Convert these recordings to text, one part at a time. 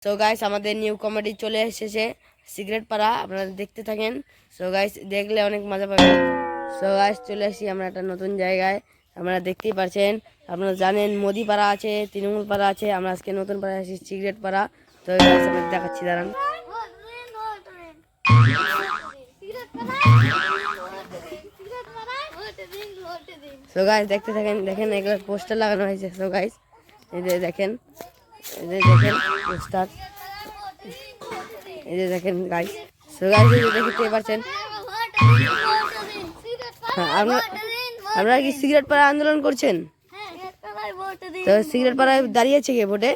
So guys আমাদের new comedy চলে এসেছে সিগারেট পাড়া, আপনারা দেখতে থাকেন। সো গাইস দেখলে অনেক মজা পাবেন। সো গাইস চলে আসি আমরা একটা নতুন জায়গায়, আপনারা দেখতেই পাচ্ছেন। আপনারা জানেন মোদি পাড়া আছে, তৃণমূল পাড়া আছে, আমরা আজকে নতুন পাড়া আসি সিগারেট পাড়া। তো গাইস আমি দেখাচ্ছি, দাঁড়ান। সো গাইস দেখতে থাকেন, দেখেন এগুলো পোস্টার লাগানো হয়েছে। সো গাইস এই যে দেখেন, এই যে দেখেন পোস্টার, এই যে দেখেন গাইস। সো গাইস এই যে দেখতে পাচ্ছেন, আপনারা কি সিগারেট পাড়া আন্দোলন করছেন? তো সিগারেট পাড়ায় দাঁড়িয়েছে কে ভোটে?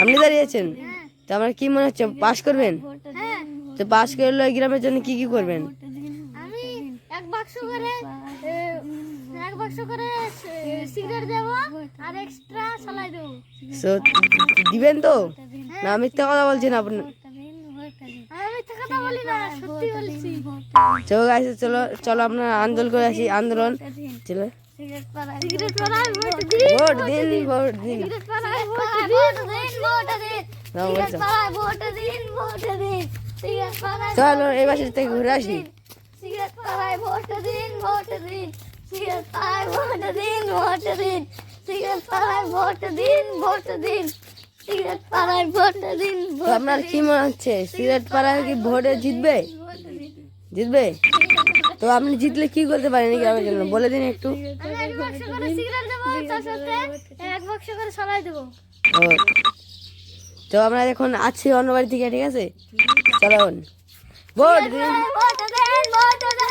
আপনি দাঁড়িয়েছেন? তো আমার কি মনে হচ্ছে পাস করবেন? তো পাস করলে ওই গ্রামের জন্য কি কি করবেন? আমি এক বাক্স করে সিগারেট দেব আর এক্সট্রা সালাই দেব। সো দিবেন তো? না মিথ্যা কথা বলছেন আপনি? আমি মিথ্যা কথা বলি না, সত্যি বলছি। চলো গাইস চলো চলো আপনারা আন্দোলন করে আসি, আন্দোলন চলো। সিগারেট পাড়ায় ভোট দিন, ভোট দিন, ভোট দিন। সিগারেট পাড়ায় ভোট দিন, ভোট দিন, না সিগারেট বলছো। পাড়ায় ভোট দিন, ভোট দিন, সিগারেট পাড়ায় চলো এই বাসা থেকে ঘুরে আসি। সিগারেট পাড়ায় ভোট দিন, ভোট দিন, সিগারেট পাড়ায় ভোট দিন, ভোট দিন, সিগারেট পাড়ায় ভোট দিন, ভোট দিন, সিগারেট পাড়ায় ভোট দিন, তো আপনার কি মনে হচ্ছে সিগারেট পাড়ায় কি ভোটে জিতবে? জিতবে? তো আপনি জিতলে কি করতে পারেন এই গ্রামের জন্য বলে দিন একটু। আমি এক বাক্স করে সিগারেট দেবো, তার সাথে এক বাক্স করে সালাই দেবো। ও, তো আমরা এখন আছি অন্য বাড়ি থেকে, ঠিক আছে? চলুন ভোট দিন। ভোট দিন, ভোট দিন,